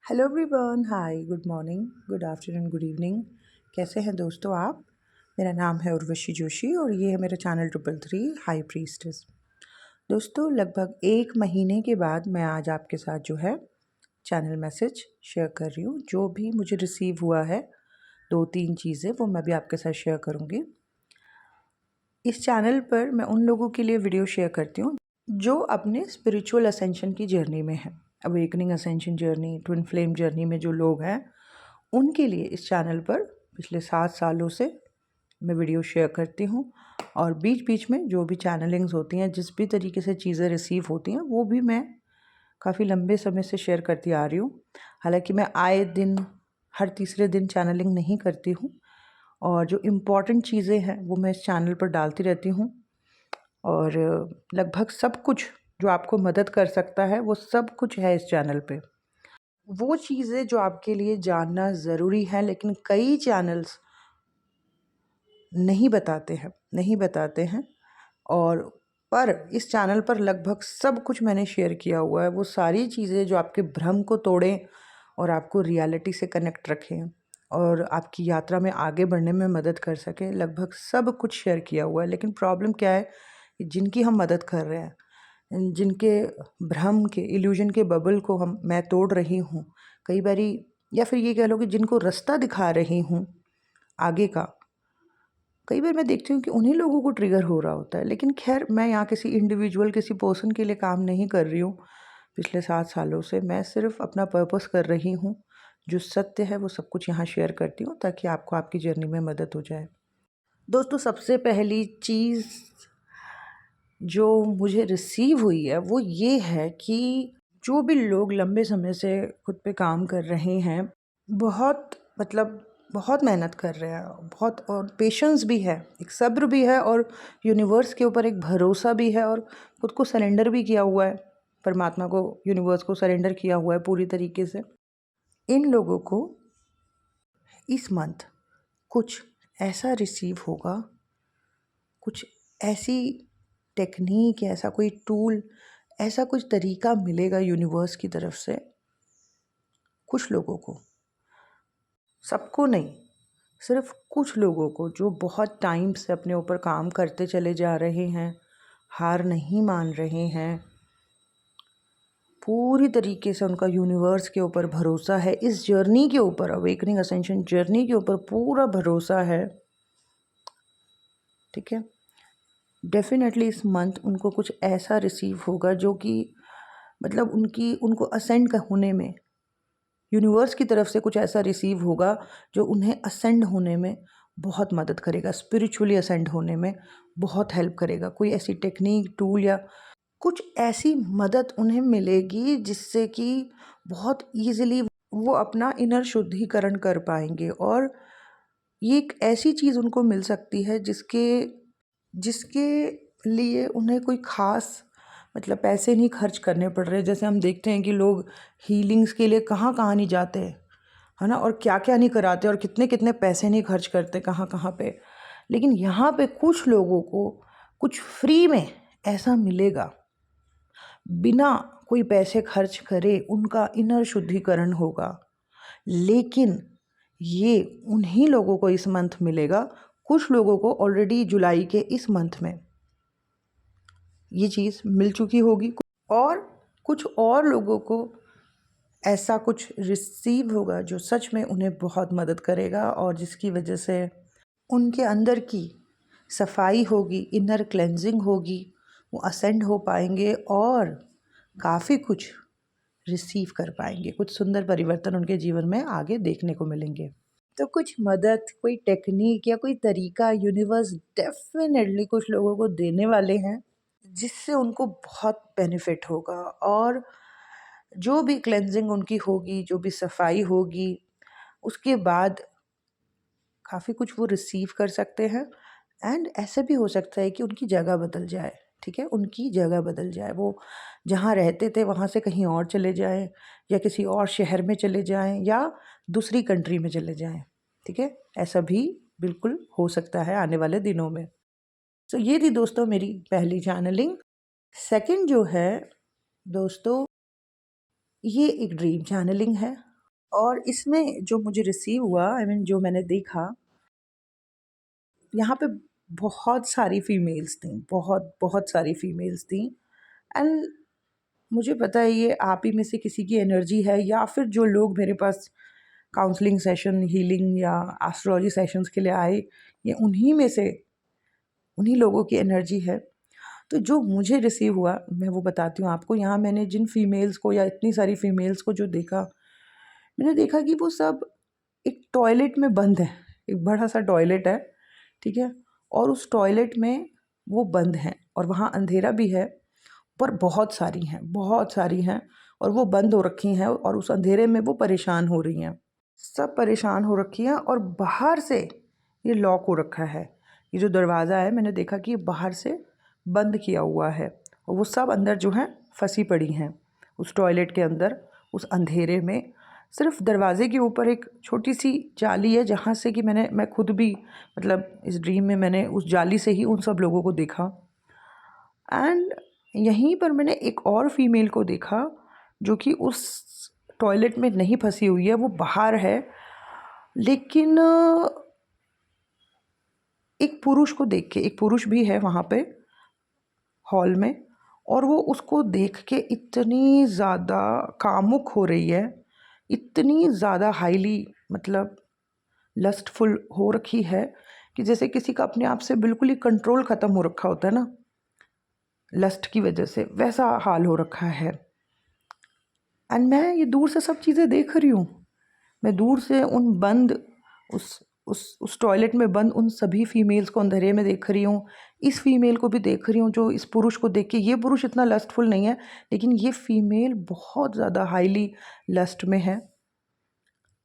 Hello everyone, hi, good morning, good afternoon, good evening. कैसे हैं दोस्तों आप? मेरा नाम है उर्वशी जोशी और ये है मेरा चैनल 333 हाई प्रीस्टेस। दोस्तों, लगभग 1 महीने के बाद मैं आज आपके साथ जो है चैनल मैसेज शेयर कर रही हूँ। जो भी मुझे रिसीव हुआ है 2-3 चीज़ें वो मैं भी आपके साथ शेयर करूँगी। इस चैनल पर मैं उन लोगों के लिए वीडियो शेयर करती हूँ जो अपने स्पिरिचुअल असेंशन की जर्नी में है। Awakening ascension journey, twin flame journey में जो लोग हैं उनके लिए इस चैनल पर पिछले 7 सालों से मैं वीडियो शेयर करती हूँ। और बीच बीच में जो भी चैनलिंग्स होती हैं, जिस भी तरीके से चीज़ें रिसीव होती हैं, वो भी मैं काफ़ी लंबे समय से शेयर करती आ रही हूँ। हालांकि मैं आए दिन हर तीसरे दिन चैनलिंग नहीं करती हूँ और जो इम्पॉर्टेंट चीज़ें हैं वो मैं इस चैनल पर डालती रहती हूँ। और लगभग सब कुछ जो आपको मदद कर सकता है वो सब कुछ है इस चैनल पे। वो चीज़ें जो आपके लिए जानना ज़रूरी है लेकिन कई चैनल्स नहीं बताते हैं। और पर इस चैनल पर लगभग सब कुछ मैंने शेयर किया हुआ है। वो सारी चीज़ें जो आपके भ्रम को तोड़ें और आपको रियलिटी से कनेक्ट रखें और आपकी यात्रा में आगे बढ़ने में मदद कर सकें, लगभग सब कुछ शेयर किया हुआ है। लेकिन प्रॉब्लम क्या है कि जिनकी हम मदद कर रहे हैं, जिनके भ्रम के इल्यूजन के बबल को मैं तोड़ रही हूँ कई बारी, या फिर ये कह लो कि जिनको रास्ता दिखा रही हूँ आगे का, कई बार मैं देखती हूँ कि उन्हीं लोगों को ट्रिगर हो रहा होता है। लेकिन खैर, मैं यहाँ किसी इंडिविजुअल किसी पर्सन के लिए काम नहीं कर रही हूँ। पिछले 7 सालों से मैं सिर्फ अपना पर्पस कर रही हूँ। जो सत्य है वो सब कुछ यहाँ शेयर करती हूँ ताकि आपको आपकी जर्नी में मदद हो जाए। दोस्तों, सबसे पहली चीज़ जो मुझे रिसीव हुई है वो ये है कि जो भी लोग लंबे समय से खुद पे काम कर रहे हैं, बहुत मेहनत कर रहे हैं, बहुत, और पेशेंस भी है, एक सब्र भी है, और यूनिवर्स के ऊपर एक भरोसा भी है, और खुद को सरेंडर भी किया हुआ है, परमात्मा को, यूनिवर्स को सरेंडर किया हुआ है पूरी तरीके से। इन लोगों को इस मंथ कुछ ऐसा रिसीव होगा, कुछ ऐसी टेक्निक, ऐसा कोई टूल, ऐसा कुछ तरीका मिलेगा यूनिवर्स की तरफ से कुछ लोगों को, सबको नहीं, सिर्फ कुछ लोगों को, जो बहुत टाइम से अपने ऊपर काम करते चले जा रहे हैं, हार नहीं मान रहे हैं, पूरी तरीके से उनका यूनिवर्स के ऊपर भरोसा है, इस जर्नी के ऊपर, अवेकनिंग असेंशन जर्नी के ऊपर पूरा भरोसा है। ठीक है, डेफिनेटली इस मंथ उनको कुछ ऐसा रिसीव होगा जो कि मतलब उनको असेंड होने में, यूनिवर्स की तरफ से कुछ ऐसा रिसीव होगा जो उन्हें असेंड होने में बहुत मदद करेगा, स्पिरिचुअली असेंड होने में बहुत हेल्प करेगा। कोई ऐसी टेक्निक, टूल या कुछ ऐसी मदद उन्हें मिलेगी जिससे कि बहुत ईजिली वो अपना इनर शुद्धिकरण कर पाएंगे। और ये एक ऐसी चीज़ उनको मिल सकती है जिसके जिसके लिए उन्हें कोई ख़ास पैसे नहीं खर्च करने पड़ रहे। जैसे हम देखते हैं कि लोग हीलिंग्स के लिए कहाँ कहाँ नहीं जाते, है ना, और क्या क्या नहीं कराते, और कितने कितने पैसे नहीं खर्च करते कहाँ कहाँ पे। लेकिन यहाँ पे कुछ लोगों को कुछ फ्री में ऐसा मिलेगा, बिना कोई पैसे खर्च करे उनका इनर शुद्धिकरण होगा। लेकिन ये उन्हीं लोगों को इस मंथ मिलेगा, कुछ लोगों को ऑलरेडी जुलाई के इस मंथ में ये चीज़ मिल चुकी होगी, और कुछ और लोगों को ऐसा कुछ रिसीव होगा जो सच में उन्हें बहुत मदद करेगा, और जिसकी वजह से उनके अंदर की सफाई होगी, इनर क्लेंजिंग होगी, वो असेंड हो पाएंगे और काफ़ी कुछ रिसीव कर पाएंगे, कुछ सुंदर परिवर्तन उनके जीवन में आगे देखने को मिलेंगे। तो कुछ मदद, कोई टेक्निक या कोई तरीका यूनिवर्स डेफिनेटली कुछ लोगों को देने वाले हैं जिससे उनको बहुत बेनिफिट होगा। और जो भी क्लेंजिंग उनकी होगी, जो भी सफाई होगी, उसके बाद काफ़ी कुछ वो रिसीव कर सकते हैं। एंड ऐसा भी हो सकता है कि उनकी जगह बदल जाए। ठीक है, उनकी जगह बदल जाए, वो जहाँ रहते थे वहाँ से कहीं और चले जाएं, या किसी और शहर में चले जाएं, या दूसरी कंट्री में चले जाएं। ठीक है, ऐसा भी बिल्कुल हो सकता है आने वाले दिनों में। तो ये थी दोस्तों मेरी पहली चैनलिंग। सेकंड जो है दोस्तों, ये एक ड्रीम चैनलिंग है। और इसमें जो मुझे रिसीव हुआ, आई मीन जो मैंने देखा, यहाँ पे बहुत सारी फीमेल्स थी, बहुत बहुत सारी फीमेल्स थी। एंड मुझे पता है ये आप ही में से किसी की एनर्जी है, या फिर जो लोग मेरे पास काउंसलिंग सेशन, हीलिंग या एस्ट्रोलॉजी सेशंस के लिए आए, ये उन्हीं में से उन्हीं लोगों की एनर्जी है। तो जो मुझे रिसीव हुआ मैं वो बताती हूँ आपको। यहाँ मैंने जिन फीमेल्स को या इतनी सारी फीमेल्स को जो देखा, मैंने देखा कि वो सब एक टॉयलेट में बंद है। एक बड़ा सा टॉयलेट है, ठीक है, और उस टॉयलेट में वो बंद हैं और वहाँ अंधेरा भी है, पर बहुत सारी हैं, बहुत सारी हैं, और वो बंद हो रखी हैं और उस अंधेरे में वो परेशान हो रही हैं। सब परेशान हो रखी हैं और बाहर से ये लॉक हो रखा है। ये जो दरवाज़ा है मैंने देखा कि ये बाहर से बंद किया हुआ है और वो सब अंदर जो हैं फंसी पड़ी हैं उस टॉयलेट के अंदर, उस अंधेरे में। सिर्फ दरवाजे के ऊपर एक छोटी सी जाली है जहाँ से कि मैं खुद भी मतलब इस ड्रीम में मैंने उस जाली से ही उन सब लोगों को देखा। एंड यहीं पर मैंने एक और फीमेल को देखा जो कि उस टॉयलेट में नहीं फंसी हुई है, वो बाहर है, लेकिन एक पुरुष को देख के, एक पुरुष भी है वहाँ पे हॉल में, और वो उसको देख के इतनी ज़्यादा कामुक हो रही है, इतनी ज़्यादा हाईली मतलब लस्टफुल हो रखी है कि जैसे किसी का अपने आप से बिल्कुल ही कंट्रोल ख़त्म हो रखा होता है ना, लस्ट की वजह से, वैसा हाल हो रखा है। एंड मैं ये दूर से सब चीज़ें देख रही हूँ। मैं दूर से उन बंद उस टॉयलेट में बंद उन सभी फीमेल्स को अंधेरे में देख रही हूँ। इस फीमेल को भी देख रही हूँ जो इस पुरुष को देख के, ये पुरुष इतना लस्टफुल नहीं है लेकिन ये फीमेल बहुत ज़्यादा हाईली लस्ट में है।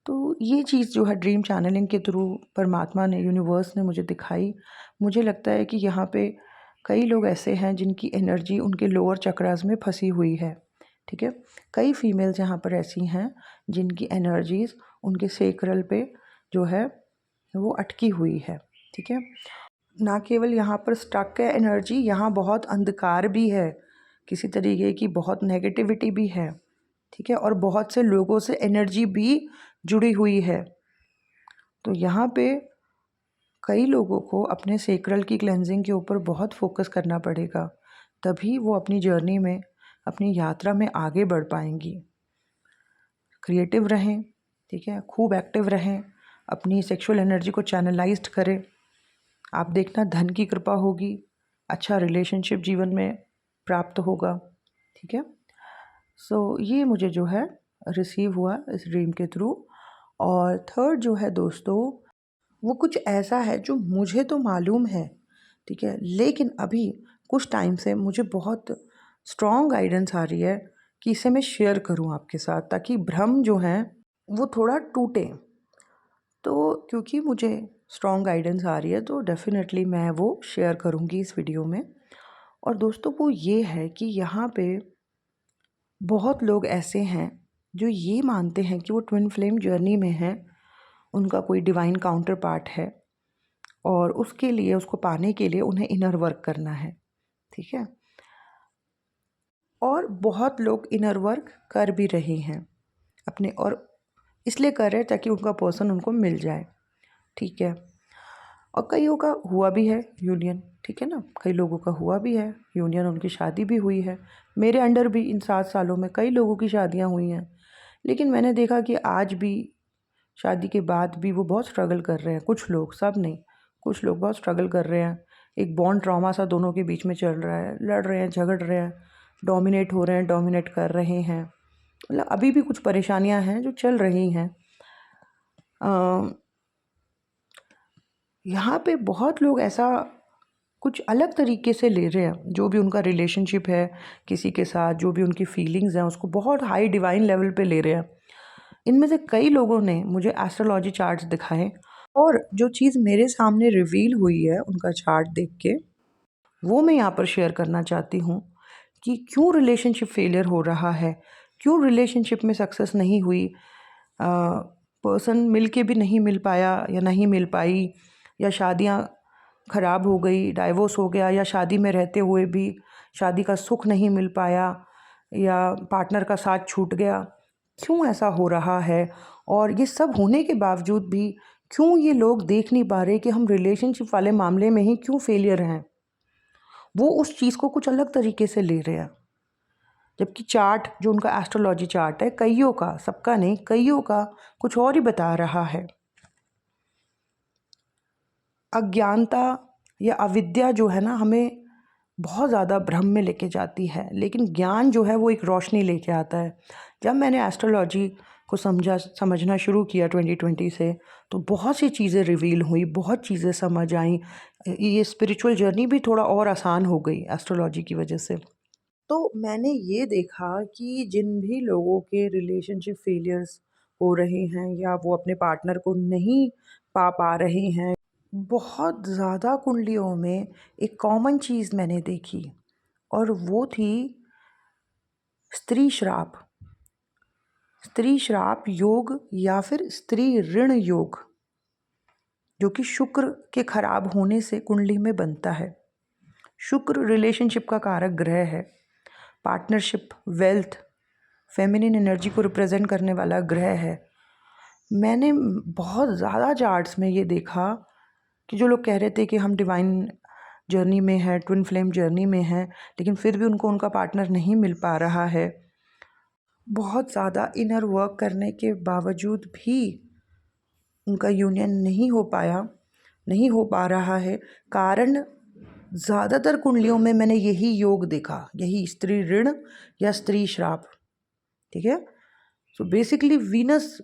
तो ये चीज़ जो है ड्रीम चैनलिंग के थ्रू परमात्मा ने, यूनिवर्स ने मुझे दिखाई। मुझे लगता है कि यहाँ पे कई लोग ऐसे हैं जिनकी एनर्जी उनके लोअर चक्रास में फंसी हुई है, ठीक है। कई फीमेल्स यहाँ पर ऐसी हैं जिनकी एनर्जीज़ उनके सेक्रल पे जो है वो अटकी हुई है, ठीक है। ना केवल यहाँ पर स्टक है एनर्जी, यहाँ बहुत अंधकार भी है, किसी तरीके की बहुत नेगेटिविटी भी है, ठीक है, और बहुत से लोगों से एनर्जी भी जुड़ी हुई है। तो यहाँ पे कई लोगों को अपने सेक्रल की क्लेंजिंग के ऊपर बहुत फोकस करना पड़ेगा, तभी वो अपनी जर्नी में, अपनी यात्रा में आगे बढ़ पाएंगी। क्रिएटिव रहें, ठीक है, खूब एक्टिव रहें, अपनी सेक्सुअल एनर्जी को चैनलाइज्ड करें। आप देखना धन की कृपा होगी, अच्छा रिलेशनशिप जीवन में प्राप्त होगा, ठीक है। सो ये मुझे जो है रिसीव हुआ इस ड्रीम के थ्रू। और थर्ड जो है दोस्तों, वो कुछ ऐसा है जो मुझे तो मालूम है, ठीक है, लेकिन अभी कुछ टाइम से मुझे बहुत स्ट्रॉन्ग गाइडेंस आ रही है कि इसे मैं शेयर करूं आपके साथ, ताकि भ्रम जो हैं वो थोड़ा टूटे। तो क्योंकि मुझे स्ट्रॉन्ग गाइडेंस आ रही है तो डेफ़िनेटली मैं वो शेयर करूँगी इस वीडियो में। और दोस्तों वो ये है कि यहाँ पे बहुत लोग ऐसे हैं जो ये मानते हैं कि वो ट्विन फ्लेम जर्नी में हैं, उनका कोई डिवाइन काउंटर पार्ट है और उसके लिए, उसको पाने के लिए उन्हें इनर वर्क करना है, ठीक है। और बहुत लोग इनर वर्क कर भी रहे हैं अपने, और इसलिए कर रहे हैं ताकि उनका पर्सन उनको मिल जाए, ठीक है। और कईयों का हुआ भी है यूनियन, ठीक है ना, कई लोगों का हुआ भी है यूनियन, उनकी शादी भी हुई है। मेरे अंडर भी इन 7 सालों में कई लोगों की शादियां हुई हैं, लेकिन मैंने देखा कि आज भी शादी के बाद भी वो बहुत स्ट्रगल कर रहे हैं। कुछ लोग, सब नहीं, कुछ लोग बहुत स्ट्रगल कर रहे हैं। एक बॉन्ड ट्रॉमा सा दोनों के बीच में चल रहा है, लड़ रहे हैं, झगड़ रहे हैं, डोमिनेट हो रहे हैं, डोमिनेट कर रहे हैं। मतलब अभी भी कुछ परेशानियां हैं जो चल रही हैं। यहाँ पे बहुत लोग ऐसा कुछ अलग तरीके से ले रहे हैं, जो भी उनका रिलेशनशिप है किसी के साथ, जो भी उनकी फीलिंग्स हैं, उसको बहुत हाई डिवाइन लेवल पे ले रहे हैं। इनमें से कई लोगों ने मुझे एस्ट्रोलॉजी चार्ट्स दिखाए, और जो चीज़ मेरे सामने रिवील हुई है उनका चार्ट देख के, वो मैं यहाँ पर शेयर करना चाहती हूँ कि क्यों रिलेशनशिप फेलियर हो रहा है, क्यों रिलेशनशिप में सक्सेस नहीं हुई, पर्सन मिल के भी नहीं मिल पाया या नहीं मिल पाई, या शादियाँ ख़राब हो गई, डाइवोर्स हो गया, या शादी में रहते हुए भी शादी का सुख नहीं मिल पाया, या पार्टनर का साथ छूट गया। क्यों ऐसा हो रहा है, और ये सब होने के बावजूद भी क्यों ये लोग देख नहीं पा रहे कि हम रिलेशनशिप वाले मामले में ही क्यों फेलियर हैं। वो उस चीज़ को कुछ अलग तरीके से ले रहे हैं, जबकि चार्ट जो उनका एस्ट्रोलॉजी चार्ट है, कईयों का, सबका नहीं, कईयों का कुछ और ही बता रहा है। अज्ञानता या अविद्या जो है ना, हमें बहुत ज़्यादा भ्रम में लेके जाती है, लेकिन ज्ञान जो है वो एक रोशनी लेके आता है। जब मैंने एस्ट्रोलॉजी को समझना शुरू किया 2020 से, तो बहुत सी चीज़ें रिवील हुई, बहुत चीज़ें समझ आईं। ये स्पिरिचुअल जर्नी भी थोड़ा और आसान हो गई एस्ट्रोलॉजी की वजह से। तो मैंने ये देखा कि जिन भी लोगों के रिलेशनशिप फेलियर्स हो रहे हैं या वो अपने पार्टनर को नहीं पा रहे हैं, बहुत ज़्यादा कुंडलियों में एक कॉमन चीज़ मैंने देखी, और वो थी स्त्री श्राप। स्त्री श्राप योग या फिर स्त्री ऋण योग, जो कि शुक्र के खराब होने से कुंडली में बनता है। शुक्र रिलेशनशिप का कारक ग्रह है, पार्टनरशिप, वेल्थ, फेमिनिन एनर्जी को रिप्रेजेंट करने वाला ग्रह है। मैंने बहुत ज़्यादा चार्ट्स में ये देखा कि जो लोग कह रहे थे कि हम डिवाइन जर्नी में है, ट्विन फ्लेम जर्नी में है, लेकिन फिर भी उनको उनका पार्टनर नहीं मिल पा रहा है। बहुत ज़्यादा इनर वर्क करने के बावजूद भी उनका यूनियन नहीं हो पा रहा है। कारण ज़्यादातर कुंडलियों में मैंने यही योग देखा, यही स्त्री ऋण या स्त्री श्राप। ठीक है, सो बेसिकली वीनस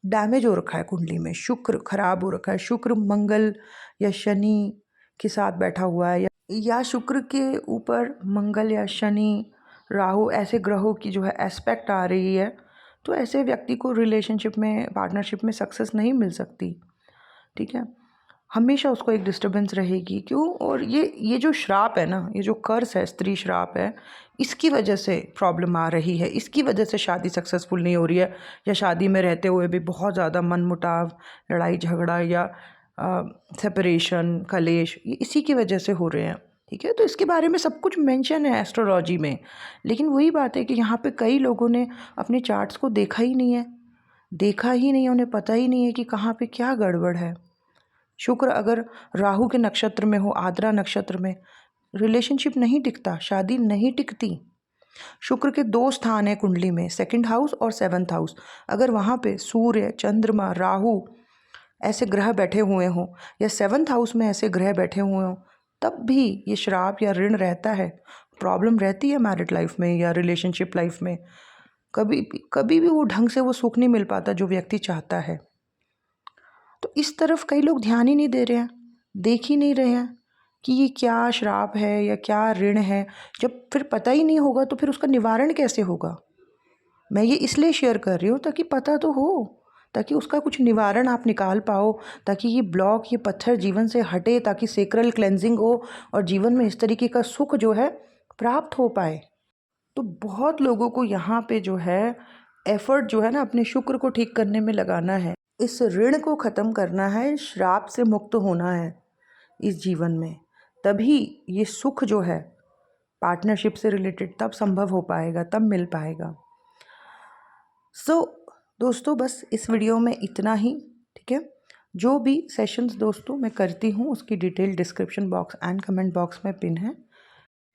डैमेज हो रखा है कुंडली में, शुक्र खराब हो रखा है, शुक्र मंगल या शनि के साथ बैठा हुआ है, या शुक्र के ऊपर मंगल या शनि, राहु, ऐसे ग्रहों की जो है एस्पेक्ट आ रही है, तो ऐसे व्यक्ति को रिलेशनशिप में, पार्टनरशिप में सक्सेस नहीं मिल सकती। ठीक है, हमेशा उसको एक डिस्टर्बेंस रहेगी। क्यों? और ये जो श्राप है ना, ये जो कर्स है, स्त्री श्राप है, इसकी वजह से प्रॉब्लम आ रही है, इसकी वजह से शादी सक्सेसफुल नहीं हो रही है, या शादी में रहते हुए भी बहुत ज़्यादा मनमुटाव, लड़ाई झगड़ा या सेपरेशन, कलेश, ये इसी की वजह से हो रहे हैं। ठीक है, तो इसके बारे में सब कुछ मेंशन है एस्ट्रोलॉजी में, लेकिन वही बात है कि यहाँ पे कई लोगों ने अपने चार्ट्स को देखा ही नहीं है, उन्हें पता ही नहीं है कि कहाँ पे क्या गड़बड़ है। शुक्र अगर राहु के नक्षत्र में हो, आद्रा नक्षत्र में, रिलेशनशिप नहीं टिकता, शादी नहीं टिकती। शुक्र के 2 स्थान है कुंडली में, 2nd हाउस और 7th हाउस। अगर वहाँ पे सूर्य, चंद्रमा, राहु ऐसे ग्रह बैठे हुए हों, या 7th हाउस में ऐसे ग्रह बैठे हुए हों, तब भी ये श्राप या ऋण रहता है, प्रॉब्लम रहती है मैरिड लाइफ में या रिलेशनशिप लाइफ में। कभी भी वो ढंग से वो सुख नहीं मिल पाता जो व्यक्ति चाहता है। तो इस तरफ कई लोग ध्यान ही नहीं दे रहे हैं, देख ही नहीं रहे हैं कि ये क्या श्राप है या क्या ऋण है। जब फिर पता ही नहीं होगा तो फिर उसका निवारण कैसे होगा? मैं ये इसलिए शेयर कर रही हूँ ताकि पता तो हो, ताकि उसका कुछ निवारण आप निकाल पाओ, ताकि ये ब्लॉक, ये पत्थर जीवन से हटे, ताकि सेक्रल क्लेंजिंग हो और जीवन में इस तरीके का सुख जो है प्राप्त हो पाए। तो बहुत लोगों को यहाँ पे जो है एफर्ट जो है ना, अपने शुक्र को ठीक करने में लगाना है, इस ऋण को ख़त्म करना है, श्राप से मुक्त होना है इस जीवन में। तभी ये सुख जो है पार्टनरशिप से रिलेटेड तब संभव हो पाएगा, तब मिल पाएगा। दोस्तों, बस इस वीडियो में इतना ही। ठीक है, जो भी सेशंस दोस्तों मैं करती हूँ उसकी detail description box and comment box में पिन है।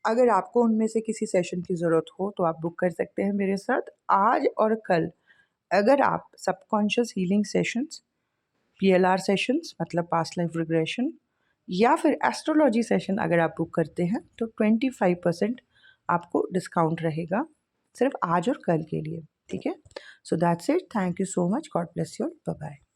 अगर आपको उनमें से किसी सेशन की ज़रूरत हो तो आप बुक कर सकते हैं मेरे साथ आज और कल। अगर आप subconscious healing sessions, PLR sessions मतलब पास्ट लाइफ रिग्रेशन, या फिर एस्ट्रोलॉजी सेशन अगर आप बुक करते हैं तो 25% आपको डिस्काउंट रहेगा, सिर्फ आज और कल के लिए। ठीक है, so that's it. Thank you so much. God bless you. Bye bye.